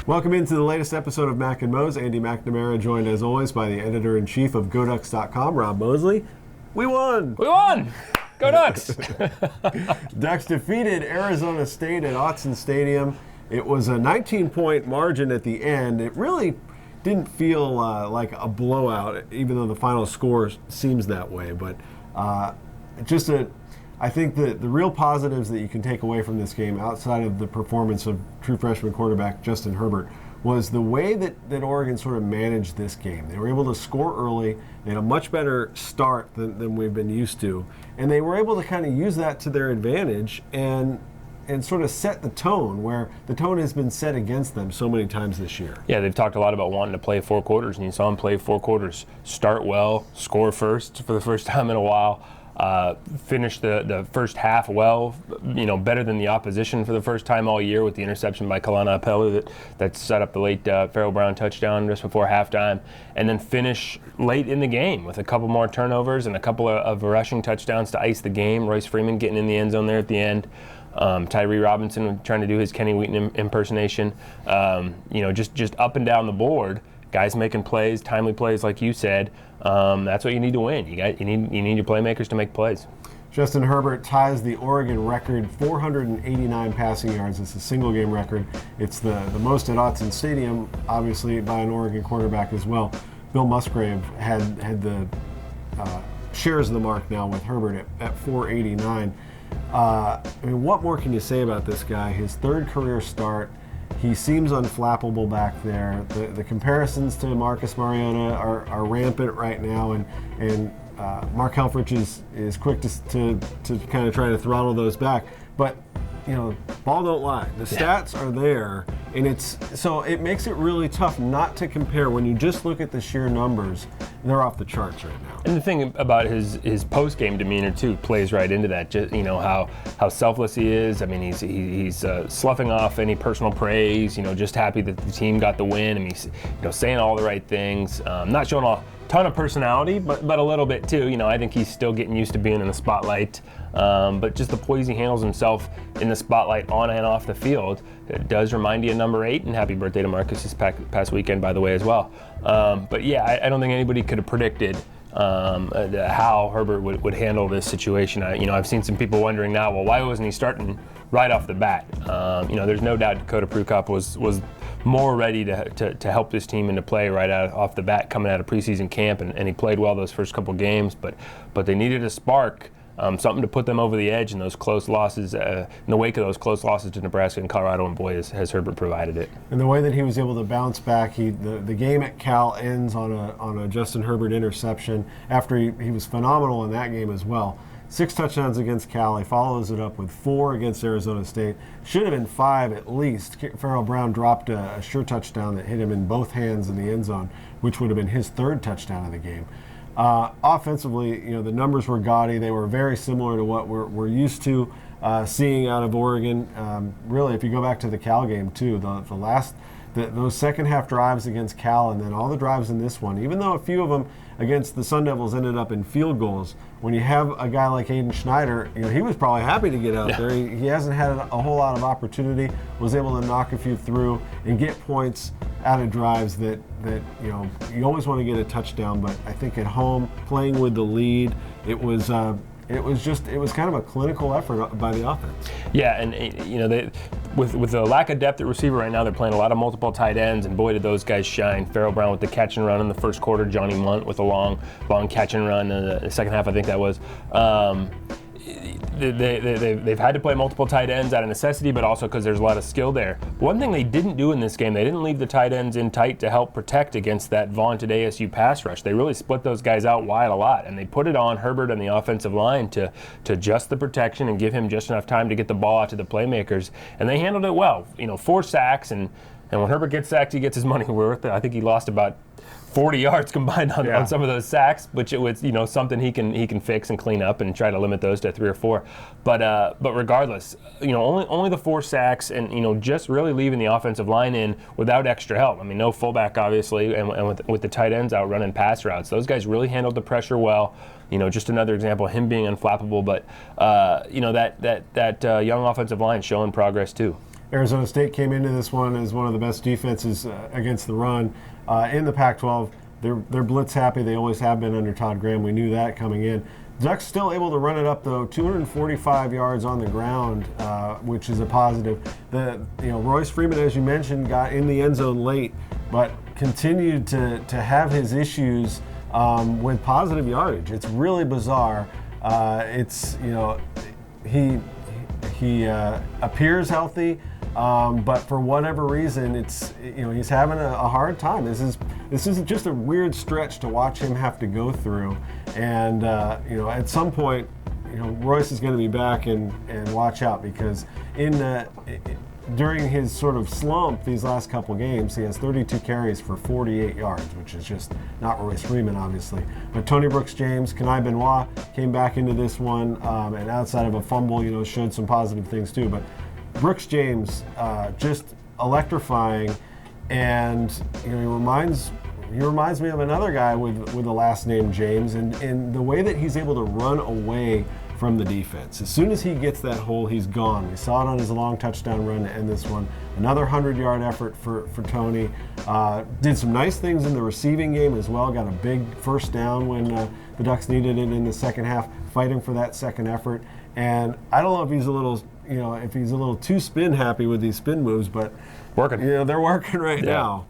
Welcome into the latest episode of Mac and Mose. Andy McNamara, joined as always by the editor-in-chief of GoDucks.com, Rob Mosley. We won! We won! Go Ducks! Ducks defeated Arizona State at Autzen Stadium. It was a 19-point margin at the end. It really didn't feel like a blowout, even though the final score seems that way. But I think that the real positives that you can take away from this game, outside of the performance of true freshman quarterback Justin Herbert, was the way that Oregon sort of managed this game. They were able to score early. They had a much better start than we've been used to. And they were able to kind of use that to their advantage and sort of set the tone, where the tone has been set against them so many times this year. Yeah, they've talked a lot about wanting to play 4 quarters, and you saw them play 4 quarters. Start well, score first for the first time in a while. Finish the first half well, better than the opposition for the first time all year with the interception by Kalana Apelu that set up the late Farrell Brown touchdown just before halftime, and then finish late in the game with a couple more turnovers and a couple of rushing touchdowns to ice the game. Royce Freeman getting in the end zone there at the end. Tyree Robinson trying to do his Kenny Wheaton impersonation. Just up and down the board. Guys making plays, timely plays, like you said. That's what you need to win. You need your playmakers to make plays. Justin Herbert ties the Oregon record, 489 passing yards. It's a single-game record. It's the most at Autzen Stadium, obviously, by an Oregon quarterback as well. Bill Musgrave had the shares the mark now with Herbert at 489. What more can you say about this guy? His third career start. He seems unflappable back there. The comparisons to Marcus Mariota are rampant right now, and Mark Helfrich is quick to kind of try to throttle those back. But ball don't lie. The stats are there, and it makes it really tough not to compare. When you just look at the sheer numbers, they're off the charts right now. And the thing about his post-game demeanor too plays right into that. Just how selfless he is. I mean, he's sloughing off any personal praise. Just happy that the team got the win. I mean, he's saying all the right things. Not showing a ton of personality, but a little bit too. I think he's still getting used to being in the spotlight. But just the poise he handles himself in the spotlight on and off the field, it does remind you of number 8, and happy birthday to Marcus this past weekend, by the way, as well. But yeah, I don't think anybody could have predicted how Herbert would handle this situation. I've seen some people wondering now, well, why wasn't he starting right off the bat? There's no doubt Dakota Prukop was more ready to help this team into play right off the bat coming out of preseason camp, and he played well those first couple games, but they needed a spark. Something to put them over the edge in those close losses, in the wake of those close losses to Nebraska and Colorado, and boy, has Herbert provided it. And the way that he was able to bounce back, the game at Cal ends on a Justin Herbert interception after he was phenomenal in that game as well. 6 touchdowns against Cal. He follows it up with 4 against Arizona State. Should have been 5 at least. Farrell Brown dropped a sure touchdown that hit him in both hands in the end zone, which would have been his 3rd touchdown of the game. Offensively, the numbers were gaudy. They were very similar to what we're used to seeing out of Oregon. Really, if you go back to the Cal game too, those second half drives against Cal, and then all the drives in this one, even though a few of them against the Sun Devils ended up in field goals, when you have a guy like Aiden Schneider, he was probably happy to get out there. He hasn't had a whole lot of opportunity, was able to knock a few through and get points out of drives that you always want to get a touchdown, but I think at home, playing with the lead, it was kind of a clinical effort by the offense. Yeah, and with the lack of depth at receiver right now, they're playing a lot of multiple tight ends, and boy, did those guys shine. Farrell Brown with the catch and run in the first quarter, Johnny Munt with a long catch and run in the second half, I think that was. They've had to play multiple tight ends out of necessity, but also because there's a lot of skill there. One thing they didn't do in this game, they didn't leave the tight ends in tight to help protect against that vaunted ASU pass rush. They really split those guys out wide a lot, and they put it on Herbert and the offensive line to adjust the protection and give him just enough time to get the ball out to the playmakers, and they handled it well. 4 sacks, and when Herbert gets sacked, he gets his money worth. I think he lost about 40 yards combined on some of those sacks, which it was something he can fix and clean up and try to limit those to 3 or 4. But regardless, only the 4 sacks, and just really leaving the offensive line in without extra help. I mean, no fullback obviously, and with the tight ends out running pass routes, those guys really handled the pressure well. Just another example of him being unflappable. But that young offensive line showing progress too. Arizona State came into this one as one of the best defenses against the run in the Pac-12. They're blitz happy. They always have been under Todd Graham. We knew that coming in. Ducks still able to run it up though, 245 yards on the ground, which is a positive. Royce Freeman, as you mentioned, got in the end zone late, but continued to have his issues with positive yardage. It's really bizarre. He appears healthy, but for whatever reason, he's having a hard time. This is just a weird stretch to watch him have to go through. And at some point, Royce is going to be back and watch out, because during his sort of slump these last couple games, he has 32 carries for 48 yards, which is just not Royce Freeman, obviously. But Tony Brooks-James, Kenai Benoit came back into this one, and outside of a fumble, showed some positive things too. But Brooks-James, just electrifying, and he reminds me of another guy with the last name James, and the way that he's able to run away from the defense. As soon as he gets that hole, he's gone. We saw it on his long touchdown run to end this one. Another 100-yard effort for Tony. Did some nice things in the receiving game as well. Got a big first down when the Ducks needed it in the second half, fighting for that second effort. And I don't know if he's a little too spin happy with these spin moves, but working. They're working right now.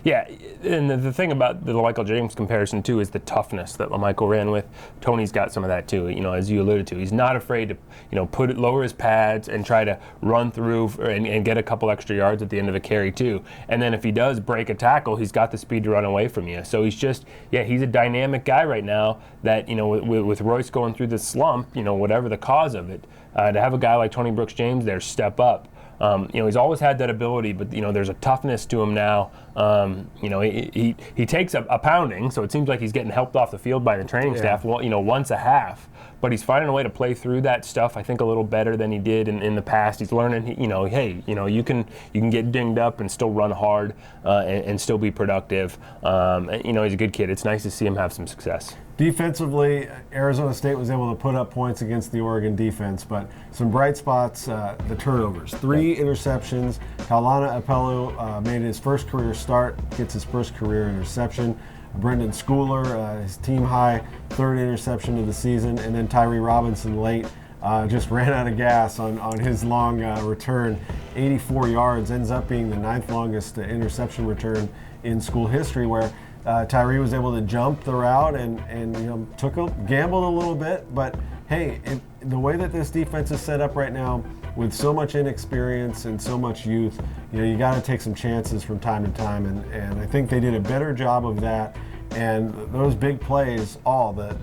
Yeah, and the thing about the Michael James comparison too is the toughness that LaMichael ran with. Tony's got some of that too. As you alluded to, he's not afraid to lower his pads and try to run through and get a couple extra yards at the end of a carry too. And then if he does break a tackle, he's got the speed to run away from you. So he's a dynamic guy right now. That with Royce going through this slump, whatever the cause of it, to have a guy like Tony Brooks-James there step up. He's always had that ability, but there's a toughness to him now. He takes a pounding, so it seems like he's getting helped off the field by the training staff. Once a half, but he's finding a way to play through that stuff. I think a little better than he did in the past. He's learning. You can get dinged up and still run hard and still be productive. He's a good kid. It's nice to see him have some success. Defensively, Arizona State was able to put up points against the Oregon defense, but some bright spots, the turnovers. 3 interceptions. Kaulana Apelu made his first career start, gets his first career interception. Brendan Schooler, his team-high 3rd interception of the season, and then Tyree Robinson late just ran out of gas on his long return. 84 yards, ends up being the 9th longest interception return in school history, where Tyree was able to jump the route and gambled a little bit, but hey, the way that this defense is set up right now, with so much inexperience and so much youth, you got to take some chances from time to time, and I think they did a better job of that. And those big plays, the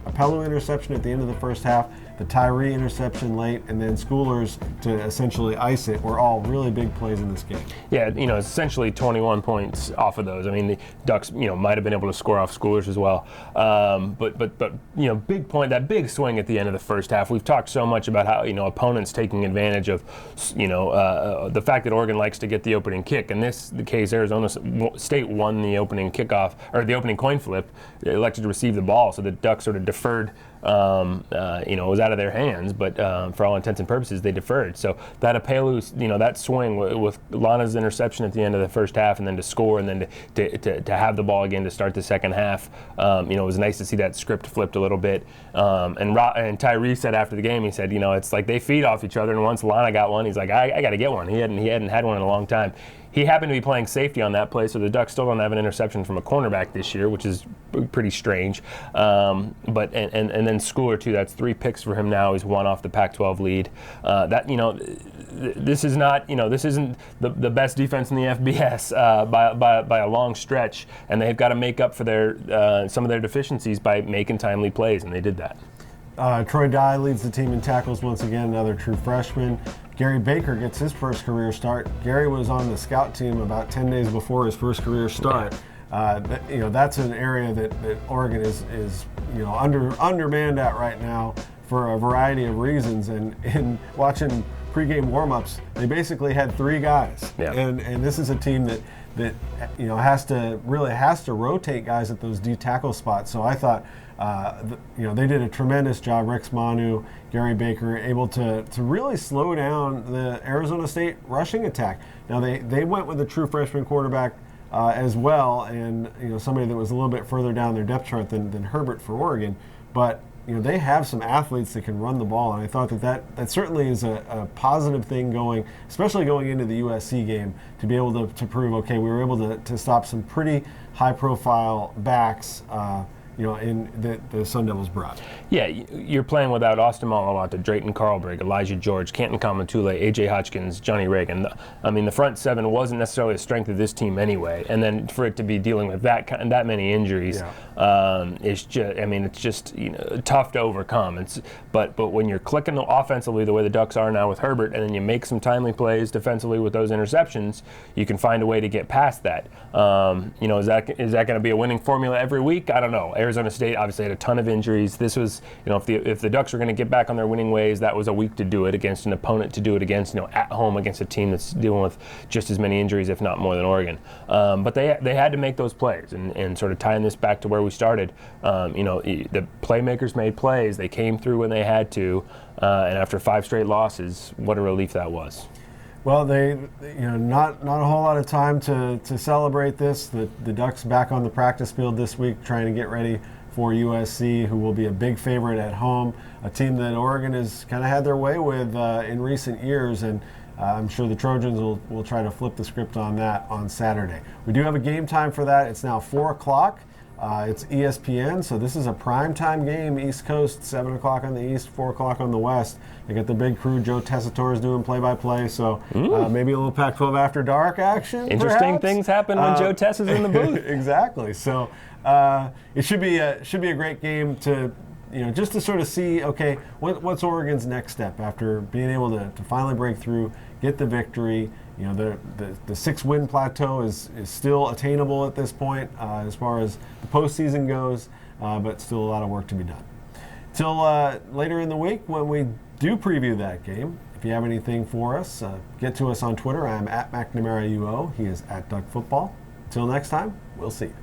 Apelu interception at the end of the first half, the Tyree interception late, and then Schoolers to essentially ice it, were all really big plays in this game. Yeah, essentially 21 points off of those. I mean, the Ducks, might have been able to score off Schoolers as well. But big point, that big swing at the end of the first half. We've talked so much about how, opponents taking advantage of, the fact that Oregon likes to get the opening kick. In this case, Arizona State won the opening kickoff, or the opening coin flip, elected to receive the ball, so the Ducks sort of deferred. It was out of their hands, but for all intents and purposes, they deferred. So that Apelu, that swing with Lana's interception at the end of the first half, and then to score, and then to have the ball again to start the second half, it was nice to see that script flipped a little bit. And Tyree said after the game, he said, it's like they feed off each other, and once Lana got one, he's like, I got to get one. He hadn't had one in a long time. He happened to be playing safety on that play, so the Ducks still don't have an interception from a cornerback this year, which is pretty strange. But then Schooler too. That's 3 picks for him now. He's 1 off the Pac-12 lead. This is not, this isn't the best defense in the FBS by a long stretch, and they've got to make up for some of their deficiencies by making timely plays, and they did that. Troy Dye leads the team in tackles once again, another true freshman. Gary Baker gets his first career start. Gary was on the scout team about 10 days before his first career start. That's an area that Oregon is undermanned at right now for a variety of reasons. And in watching pregame warmups, they basically had 3 guys. Yeah. And this is a team that has to rotate guys at those D tackle spots. So I thought They did a tremendous job. Rex Manu, Gary Baker, able to really slow down the Arizona State rushing attack. Now they went with a true freshman quarterback as well, and somebody that was a little bit further down their depth chart than Herbert for Oregon, but they have some athletes that can run the ball, and I thought that certainly is a positive thing going, especially going into the USC game, to be able to prove, okay, we were able to stop some pretty high-profile backs, in the Sun Devils brought. Yeah, you're playing without Austin Malalata, Drayton Carlbrigg, Elijah George, Kenton Kamatule, A.J. Hotchkins, Johnny Reagan. The front seven wasn't necessarily a strength of this team anyway, and then for it to be dealing with that many injuries, it's just tough to overcome. But when you're clicking offensively the way the Ducks are now with Herbert, and then you make some timely plays defensively with those interceptions, you can find a way to get past that. Is that going to be a winning formula every week? I don't know. Arizona State obviously had a ton of injuries. This was, if the Ducks were going to get back on their winning ways, that was a week to do it against an opponent to do it against, at home against a team that's dealing with just as many injuries, if not more, than Oregon. But they had to make those plays, and sort of tying this back to where we started. The playmakers made plays. They came through when they had to, and after 5 straight losses, what a relief that was. Well, they, not a whole lot of time to celebrate this. The Ducks back on the practice field this week, trying to get ready for USC, who will be a big favorite at home, a team that Oregon has kind of had their way with in recent years, and I'm sure the Trojans will try to flip the script on that on Saturday. We do have a game time for that. It's now 4 o'clock. It's ESPN, so this is a primetime game, East Coast, 7 o'clock on the East, 4 o'clock on the West. They got the big crew. Joe Tessitore is doing play-by-play, so maybe a little Pac-12 after dark action. Interesting perhaps. Things happen when Joe Tess is in the booth. Exactly. So it should be a great game to just to sort of see, okay, what's Oregon's next step after being able to finally break through, get the victory. The 6-win plateau is still attainable at this point as far as the postseason goes, but still a lot of work to be done. Till later in the week when we do preview that game. If you have anything for us, get to us on Twitter. I'm at McNamara UO. He is at Duck Football. Till next time, we'll see you.